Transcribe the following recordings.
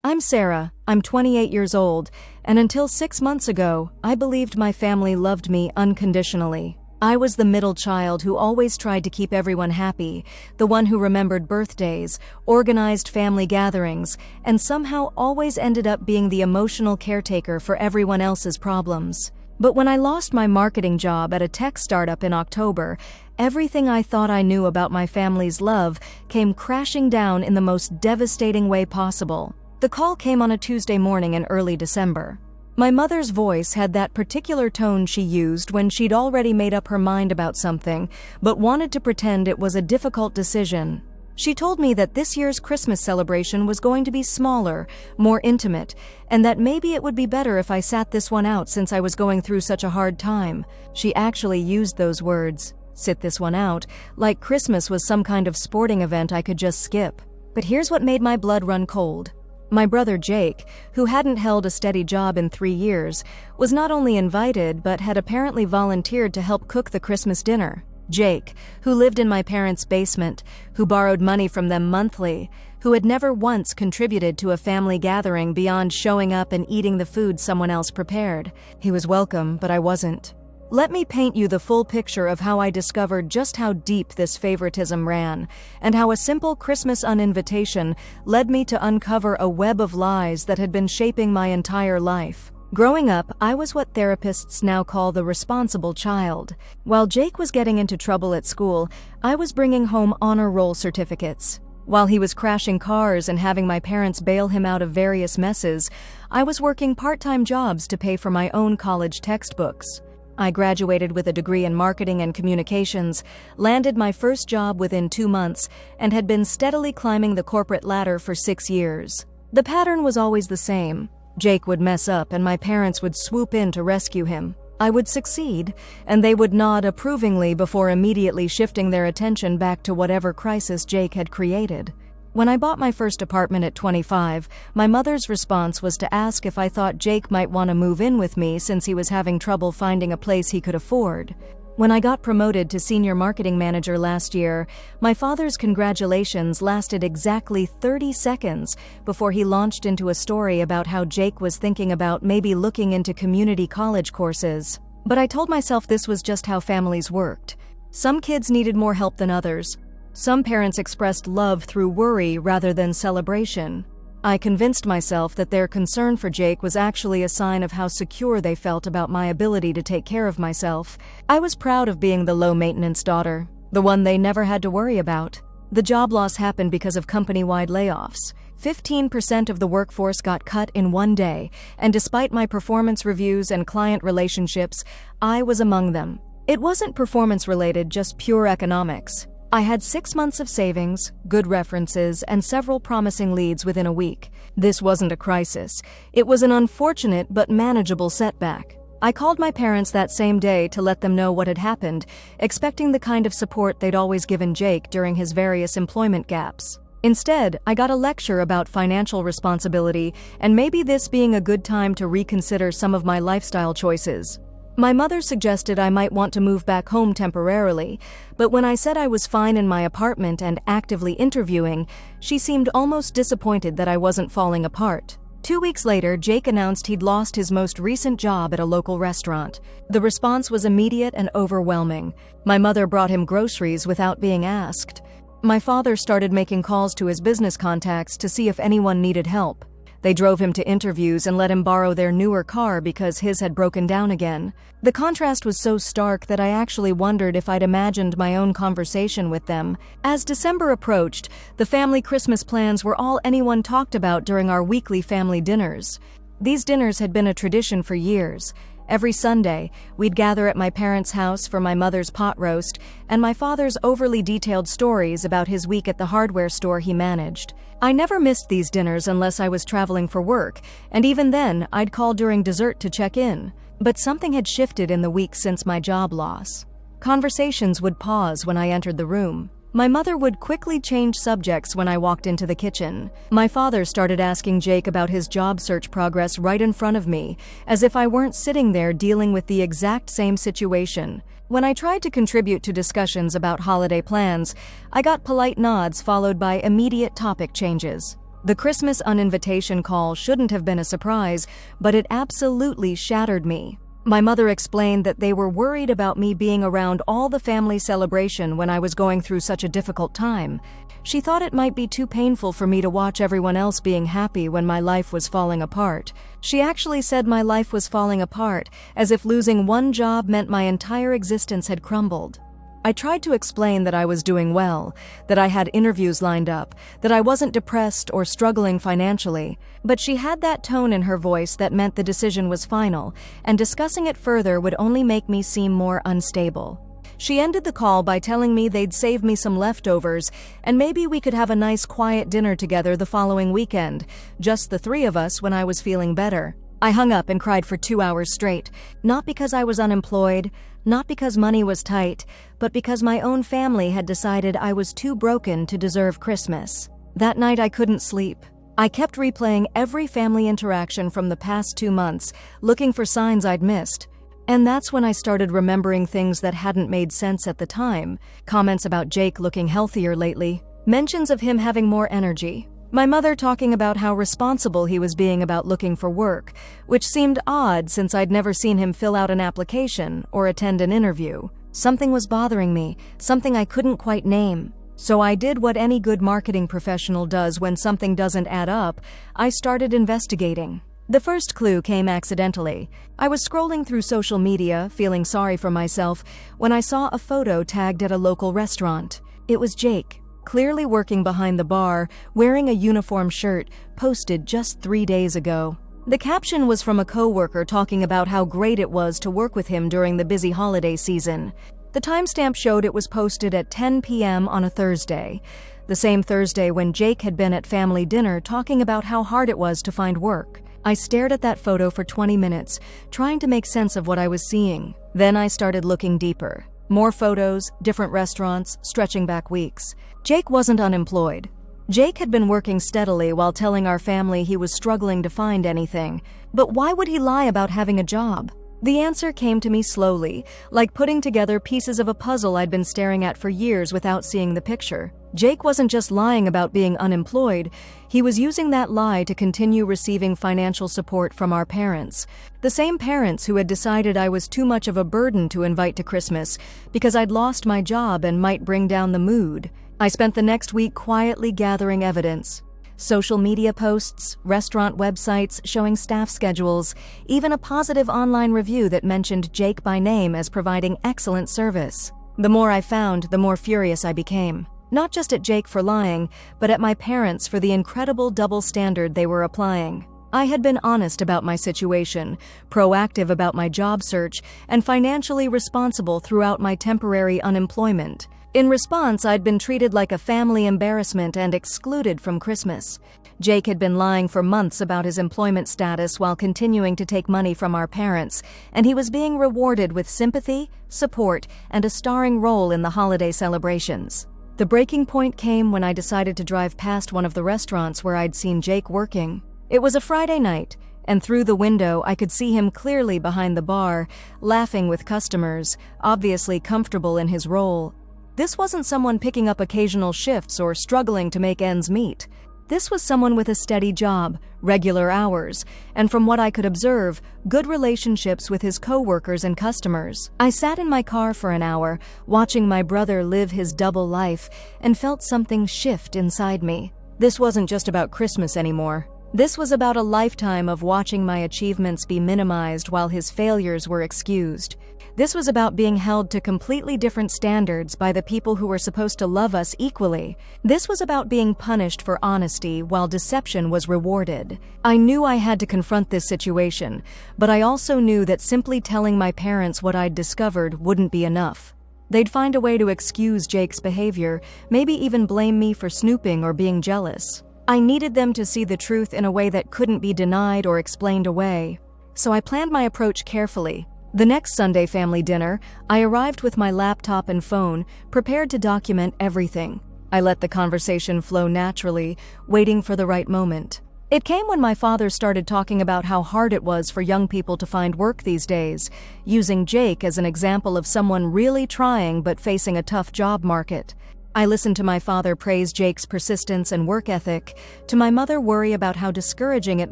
I'm Sarah, I'm 28 years old, and until 6 months ago, I believed my family loved me unconditionally. I was the middle child who always tried to keep everyone happy, the one who remembered birthdays, organized family gatherings, and somehow always ended up being the emotional caretaker for everyone else's problems. But when I lost my marketing job at a tech startup in October, everything I thought I knew about my family's love came crashing down in the most devastating way possible. The call came on a Tuesday morning in early December. My mother's voice had that particular tone she used when she'd already made up her mind about something, but wanted to pretend it was a difficult decision. She told me that this year's Christmas celebration was going to be smaller, more intimate, and that maybe it would be better if I sat this one out since I was going through such a hard time. She actually used those words, sit this one out, like Christmas was some kind of sporting event I could just skip. But here's what made my blood run cold. My brother Jake, who hadn't held a steady job in 3 years, was not only invited but had apparently volunteered to help cook the Christmas dinner. Jake, who lived in my parents' basement, who borrowed money from them monthly, who had never once contributed to a family gathering beyond showing up and eating the food someone else prepared. He was welcome, but I wasn't. Let me paint you the full picture of how I discovered just how deep this favoritism ran, and how a simple Christmas uninvitation led me to uncover a web of lies that had been shaping my entire life. Growing up, I was what therapists now call the responsible child. While Jake was getting into trouble at school, I was bringing home honor roll certificates. While he was crashing cars and having my parents bail him out of various messes, I was working part-time jobs to pay for my own college textbooks. I graduated with a degree in marketing and communications, landed my first job within 2 months, and had been steadily climbing the corporate ladder for 6 years. The pattern was always the same. Jake would mess up and my parents would swoop in to rescue him. I would succeed, and they would nod approvingly before immediately shifting their attention back to whatever crisis Jake had created. When I bought my first apartment at 25, my mother's response was to ask if I thought Jake might want to move in with me since he was having trouble finding a place he could afford. When I got promoted to senior marketing manager last year, my father's congratulations lasted exactly 30 seconds before he launched into a story about how Jake was thinking about maybe looking into community college courses. But I told myself this was just how families worked. Some kids needed more help than others. Some parents expressed love through worry rather than celebration. I convinced myself that their concern for Jake was actually a sign of how secure they felt about my ability to take care of myself. I was proud of being the low-maintenance daughter, the one they never had to worry about. The job loss happened because of company-wide layoffs. 15% of the workforce got cut in one day, and despite my performance reviews and client relationships, I was among them. It wasn't performance-related, just pure economics. I had 6 months of savings, good references, and several promising leads within a week. This wasn't a crisis. It was an unfortunate but manageable setback. I called my parents that same day to let them know what had happened, expecting the kind of support they'd always given Jake during his various employment gaps. Instead, I got a lecture about financial responsibility and maybe this being a good time to reconsider some of my lifestyle choices. My mother suggested I might want to move back home temporarily, but when I said I was fine in my apartment and actively interviewing, she seemed almost disappointed that I wasn't falling apart. 2 weeks later, Jake announced he'd lost his most recent job at a local restaurant. The response was immediate and overwhelming. My mother brought him groceries without being asked. My father started making calls to his business contacts to see if anyone needed help. They drove him to interviews and let him borrow their newer car because his had broken down again. The contrast was so stark that I actually wondered if I'd imagined my own conversation with them. As December approached, the family Christmas plans were all anyone talked about during our weekly family dinners. These dinners had been a tradition for years. Every Sunday, we'd gather at my parents' house for my mother's pot roast and my father's overly detailed stories about his week at the hardware store he managed. I never missed these dinners unless I was traveling for work, and even then, I'd call during dessert to check in. But something had shifted in the weeks since my job loss. Conversations would pause when I entered the room. My mother would quickly change subjects when I walked into the kitchen. My father started asking Jake about his job search progress right in front of me, as if I weren't sitting there dealing with the exact same situation. When I tried to contribute to discussions about holiday plans, I got polite nods followed by immediate topic changes. The Christmas uninvitation call shouldn't have been a surprise, but it absolutely shattered me. My mother explained that they were worried about me being around all the family celebration when I was going through such a difficult time. She thought it might be too painful for me to watch everyone else being happy when my life was falling apart. She actually said my life was falling apart, as if losing one job meant my entire existence had crumbled. I tried to explain that I was doing well, that I had interviews lined up, that I wasn't depressed or struggling financially, but she had that tone in her voice that meant the decision was final, and discussing it further would only make me seem more unstable. She ended the call by telling me they'd save me some leftovers, and maybe we could have a nice quiet dinner together the following weekend, just the three of us when I was feeling better. I hung up and cried for 2 hours straight, not because I was unemployed, not because money was tight, but because my own family had decided I was too broken to deserve Christmas. That night I couldn't sleep. I kept replaying every family interaction from the past 2 months, looking for signs I'd missed. And that's when I started remembering things that hadn't made sense at the time. Comments about Jake looking healthier lately, mentions of him having more energy, my mother talking about how responsible he was being about looking for work, which seemed odd since I'd never seen him fill out an application or attend an interview. Something was bothering me, something I couldn't quite name. So I did what any good marketing professional does when something doesn't add up. I started investigating. The first clue came accidentally. I was scrolling through social media, feeling sorry for myself, when I saw a photo tagged at a local restaurant. It was Jake, clearly working behind the bar, wearing a uniform shirt, posted just 3 days ago. The caption was from a coworker talking about how great it was to work with him during the busy holiday season. The timestamp showed it was posted at 10 p.m. on a Thursday, the same Thursday when Jake had been at family dinner talking about how hard it was to find work. I stared at that photo for 20 minutes, trying to make sense of what I was seeing. Then I started looking deeper. More photos, different restaurants, stretching back weeks. Jake wasn't unemployed. Jake had been working steadily while telling our family he was struggling to find anything. But why would he lie about having a job? The answer came to me slowly, like putting together pieces of a puzzle I'd been staring at for years without seeing the picture. Jake wasn't just lying about being unemployed, he was using that lie to continue receiving financial support from our parents. The same parents who had decided I was too much of a burden to invite to Christmas because I'd lost my job and might bring down the mood. I spent the next week quietly gathering evidence. Social media posts, restaurant websites showing staff schedules, even a positive online review that mentioned Jake by name as providing excellent service. The more I found, the more furious I became. Not just at Jake for lying, but at my parents for the incredible double standard they were applying. I had been honest about my situation, proactive about my job search, and financially responsible throughout my temporary unemployment. In response, I'd been treated like a family embarrassment and excluded from Christmas. Jake had been lying for months about his employment status while continuing to take money from our parents, and he was being rewarded with sympathy, support, and a starring role in the holiday celebrations. The breaking point came when I decided to drive past one of the restaurants where I'd seen Jake working. It was a Friday night, and through the window I could see him clearly behind the bar, laughing with customers, obviously comfortable in his role. This wasn't someone picking up occasional shifts or struggling to make ends meet. This was someone with a steady job, regular hours, and from what I could observe, good relationships with his coworkers and customers. I sat in my car for an hour, watching my brother live his double life, and felt something shift inside me. This wasn't just about Christmas anymore. This was about a lifetime of watching my achievements be minimized while his failures were excused. This was about being held to completely different standards by the people who were supposed to love us equally. This was about being punished for honesty while deception was rewarded. I knew I had to confront this situation, but I also knew that simply telling my parents what I'd discovered wouldn't be enough. They'd find a way to excuse Jake's behavior, maybe even blame me for snooping or being jealous. I needed them to see the truth in a way that couldn't be denied or explained away. So I planned my approach carefully. The next Sunday family dinner, I arrived with my laptop and phone, prepared to document everything. I let the conversation flow naturally, waiting for the right moment. It came when my father started talking about how hard it was for young people to find work these days, using Jake as an example of someone really trying but facing a tough job market. I listened to my father praise Jake's persistence and work ethic, to my mother worry about how discouraging it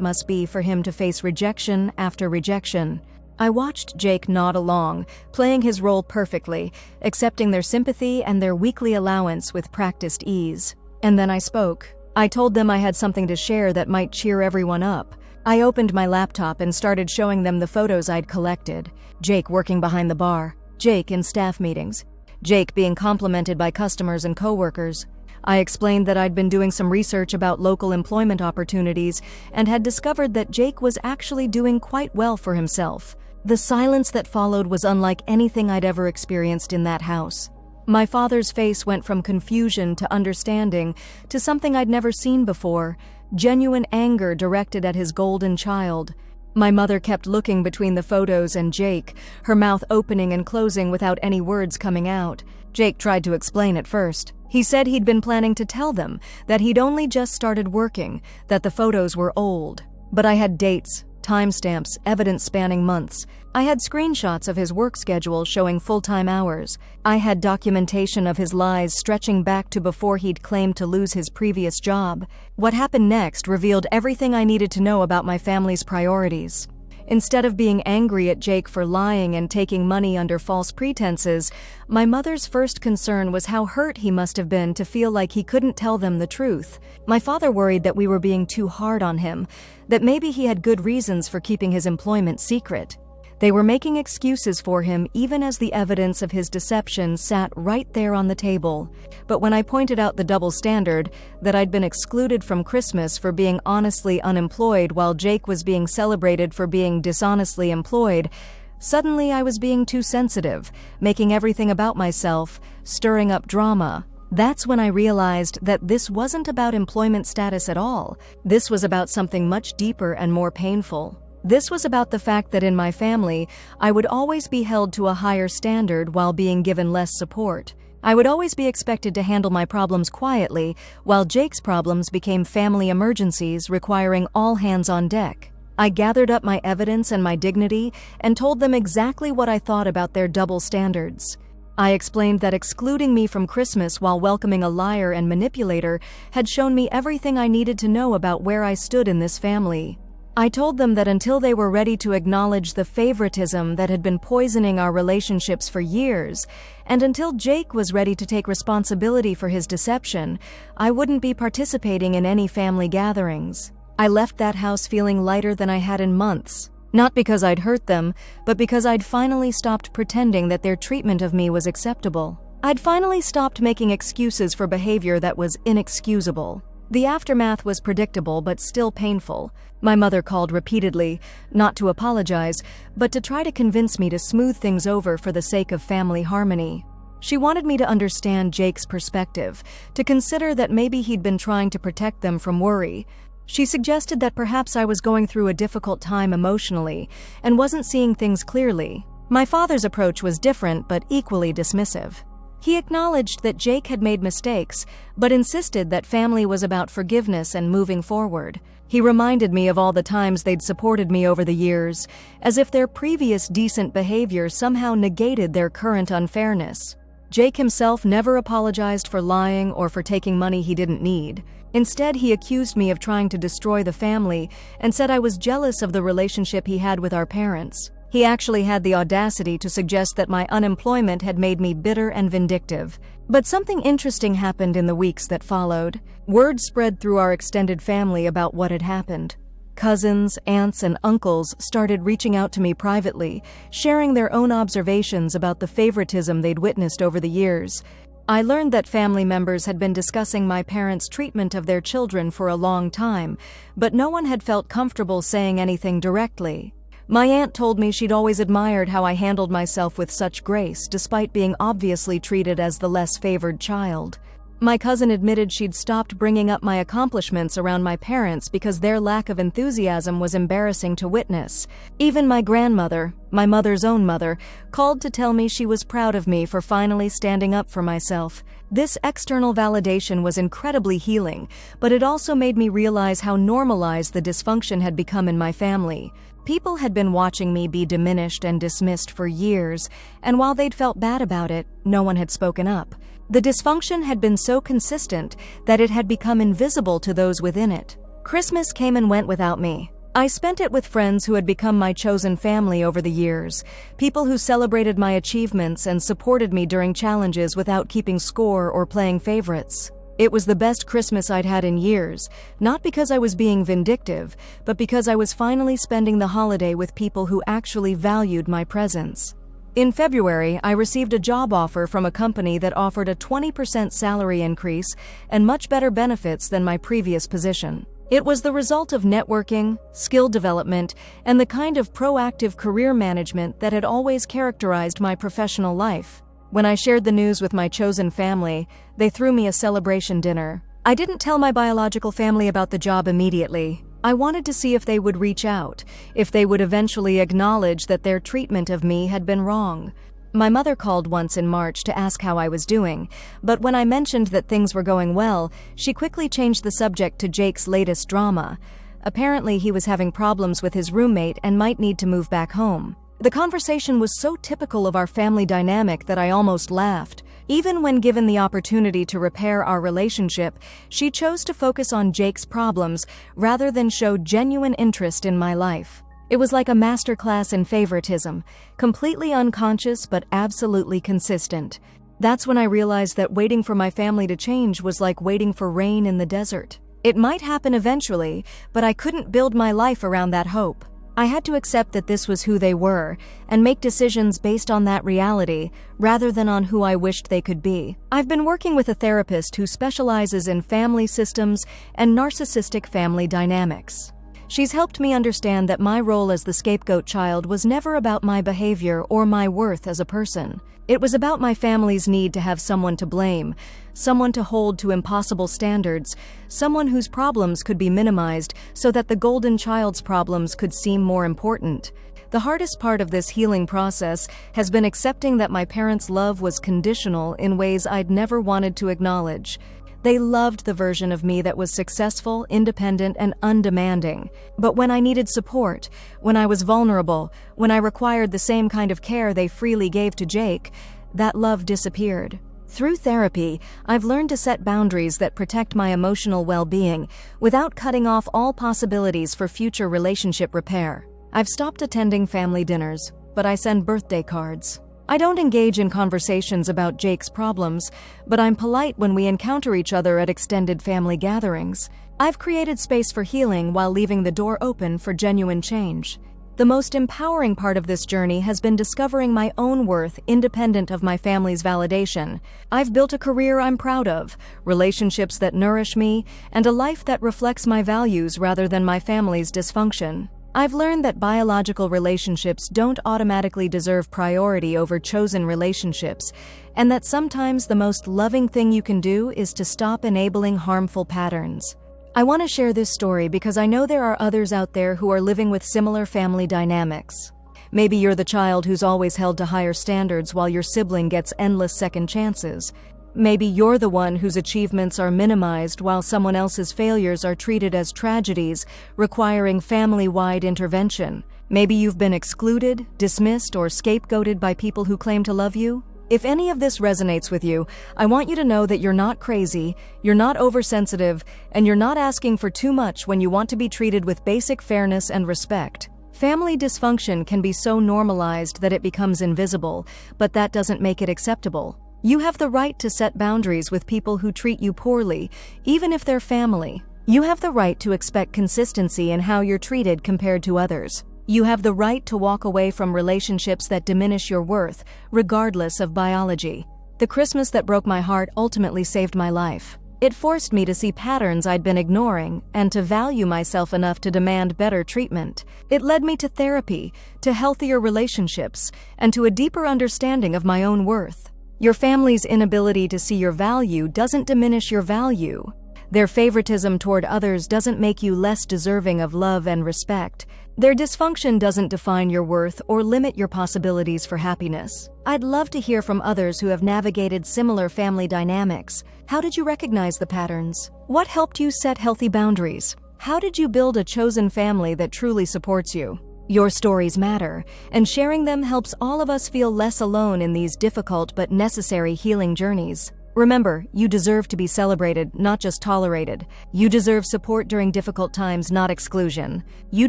must be for him to face rejection after rejection. I watched Jake nod along, playing his role perfectly, accepting their sympathy and their weekly allowance with practiced ease. And then I spoke. I told them I had something to share that might cheer everyone up. I opened my laptop and started showing them the photos I'd collected. Jake working behind the bar. Jake in staff meetings. Jake being complimented by customers and coworkers. I explained that I'd been doing some research about local employment opportunities and had discovered that Jake was actually doing quite well for himself. The silence that followed was unlike anything I'd ever experienced in that house. My father's face went from confusion to understanding to something I'd never seen before, genuine anger directed at his golden child. My mother kept looking between the photos and Jake, her mouth opening and closing without any words coming out. Jake tried to explain at first. He said he'd been planning to tell them that he'd only just started working, that the photos were old. But I had dates, timestamps, evidence spanning months. I had screenshots of his work schedule showing full-time hours. I had documentation of his lies stretching back to before he'd claimed to lose his previous job. What happened next revealed everything I needed to know about my family's priorities. Instead of being angry at Jake for lying and taking money under false pretenses, my mother's first concern was how hurt he must have been to feel like he couldn't tell them the truth. My father worried that we were being too hard on him, that maybe he had good reasons for keeping his employment secret. They were making excuses for him even as the evidence of his deception sat right there on the table. But when I pointed out the double standard, that I'd been excluded from Christmas for being honestly unemployed while Jake was being celebrated for being dishonestly employed, suddenly I was being too sensitive, making everything about myself, stirring up drama. That's when I realized that this wasn't about employment status at all. This was about something much deeper and more painful. This was about the fact that in my family, I would always be held to a higher standard while being given less support. I would always be expected to handle my problems quietly, while Jake's problems became family emergencies requiring all hands on deck. I gathered up my evidence and my dignity and told them exactly what I thought about their double standards. I explained that excluding me from Christmas while welcoming a liar and manipulator had shown me everything I needed to know about where I stood in this family. I told them that until they were ready to acknowledge the favoritism that had been poisoning our relationships for years, and until Jake was ready to take responsibility for his deception, I wouldn't be participating in any family gatherings. I left that house feeling lighter than I had in months. Not because I'd hurt them, but because I'd finally stopped pretending that their treatment of me was acceptable. I'd finally stopped making excuses for behavior that was inexcusable. The aftermath was predictable but still painful. My mother called repeatedly, not to apologize, but to try to convince me to smooth things over for the sake of family harmony. She wanted me to understand Jake's perspective, to consider that maybe he'd been trying to protect them from worry. She suggested that perhaps I was going through a difficult time emotionally and wasn't seeing things clearly. My father's approach was different but equally dismissive. He acknowledged that Jake had made mistakes, but insisted that family was about forgiveness and moving forward. He reminded me of all the times they'd supported me over the years, as if their previous decent behavior somehow negated their current unfairness. Jake himself never apologized for lying or for taking money he didn't need. Instead, he accused me of trying to destroy the family and said I was jealous of the relationship he had with our parents. He actually had the audacity to suggest that my unemployment had made me bitter and vindictive. But something interesting happened in the weeks that followed. Word spread through our extended family about what had happened. Cousins, aunts, and uncles started reaching out to me privately, sharing their own observations about the favoritism they'd witnessed over the years. I learned that family members had been discussing my parents' treatment of their children for a long time, but no one had felt comfortable saying anything directly. My aunt told me she'd always admired how I handled myself with such grace, despite being obviously treated as the less favored child. My cousin admitted she'd stopped bringing up my accomplishments around my parents because their lack of enthusiasm was embarrassing to witness. Even my grandmother, my mother's own mother, called to tell me she was proud of me for finally standing up for myself. This external validation was incredibly healing, but it also made me realize how normalized the dysfunction had become in my family. People had been watching me be diminished and dismissed for years, and while they'd felt bad about it, no one had spoken up. The dysfunction had been so consistent that it had become invisible to those within it. Christmas came and went without me. I spent it with friends who had become my chosen family over the years, people who celebrated my achievements and supported me during challenges without keeping score or playing favorites. It was the best Christmas I'd had in years, not because I was being vindictive, but because I was finally spending the holiday with people who actually valued my presence. In February, I received a job offer from a company that offered a 20% salary increase and much better benefits than my previous position. It was the result of networking, skill development, and the kind of proactive career management that had always characterized my professional life. When I shared the news with my chosen family, they threw me a celebration dinner. I didn't tell my biological family about the job immediately. I wanted to see if they would reach out, if they would eventually acknowledge that their treatment of me had been wrong. My mother called once in March to ask how I was doing, but when I mentioned that things were going well, she quickly changed the subject to Jake's latest drama. Apparently, he was having problems with his roommate and might need to move back home. The conversation was so typical of our family dynamic that I almost laughed. Even when given the opportunity to repair our relationship, she chose to focus on Jake's problems rather than show genuine interest in my life. It was like a masterclass in favoritism, completely unconscious but absolutely consistent. That's when I realized that waiting for my family to change was like waiting for rain in the desert. It might happen eventually, but I couldn't build my life around that hope. I had to accept that this was who they were and make decisions based on that reality rather than on who I wished they could be. I've been working with a therapist who specializes in family systems and narcissistic family dynamics. She's helped me understand that my role as the scapegoat child was never about my behavior or my worth as a person. It was about my family's need to have someone to blame, someone to hold to impossible standards, someone whose problems could be minimized so that the golden child's problems could seem more important. The hardest part of this healing process has been accepting that my parents' love was conditional in ways I'd never wanted to acknowledge. They loved the version of me that was successful, independent, and undemanding. But when I needed support, when I was vulnerable, when I required the same kind of care they freely gave to Jake, that love disappeared. Through therapy, I've learned to set boundaries that protect my emotional well-being without cutting off all possibilities for future relationship repair. I've stopped attending family dinners, but I send birthday cards. I don't engage in conversations about Jake's problems, but I'm polite when we encounter each other at extended family gatherings. I've created space for healing while leaving the door open for genuine change. The most empowering part of this journey has been discovering my own worth independent of my family's validation. I've built a career I'm proud of, relationships that nourish me, and a life that reflects my values rather than my family's dysfunction. I've learned that biological relationships don't automatically deserve priority over chosen relationships, and that sometimes the most loving thing you can do is to stop enabling harmful patterns. I want to share this story because I know there are others out there who are living with similar family dynamics. Maybe you're the child who's always held to higher standards while your sibling gets endless second chances. Maybe you're the one whose achievements are minimized while someone else's failures are treated as tragedies, requiring family-wide intervention. Maybe you've been excluded, dismissed, or scapegoated by people who claim to love you. If any of this resonates with you, I want you to know that you're not crazy, you're not oversensitive, and you're not asking for too much when you want to be treated with basic fairness and respect. Family dysfunction can be so normalized that it becomes invisible, but that doesn't make it acceptable. You have the right to set boundaries with people who treat you poorly, even if they're family. You have the right to expect consistency in how you're treated compared to others. You have the right to walk away from relationships that diminish your worth, regardless of biology. The Christmas that broke my heart ultimately saved my life. It forced me to see patterns I'd been ignoring and to value myself enough to demand better treatment. It led me to therapy, to healthier relationships, and to a deeper understanding of my own worth. Your family's inability to see your value doesn't diminish your value. Their favoritism toward others doesn't make you less deserving of love and respect. Their dysfunction doesn't define your worth or limit your possibilities for happiness. I'd love to hear from others who have navigated similar family dynamics. How did you recognize the patterns? What helped you set healthy boundaries? How did you build a chosen family that truly supports you? Your stories matter, and sharing them helps all of us feel less alone in these difficult but necessary healing journeys. Remember, you deserve to be celebrated, not just tolerated. You deserve support during difficult times, not exclusion. You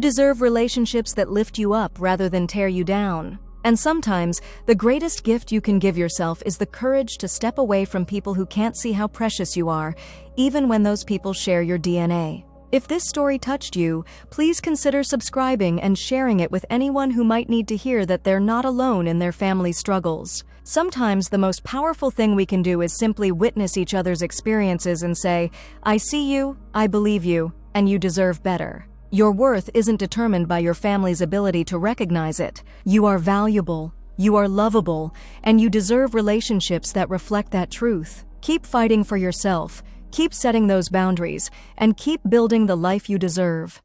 deserve relationships that lift you up rather than tear you down. And sometimes, the greatest gift you can give yourself is the courage to step away from people who can't see how precious you are, even when those people share your DNA. If this story touched you, please consider subscribing and sharing it with anyone who might need to hear that they're not alone in their family struggles. Sometimes the most powerful thing we can do is simply witness each other's experiences and say, I see you, I believe you, and you deserve better. Your worth isn't determined by your family's ability to recognize it. You are valuable, you are lovable, and you deserve relationships that reflect that truth. Keep fighting for yourself, keep setting those boundaries, and keep building the life you deserve.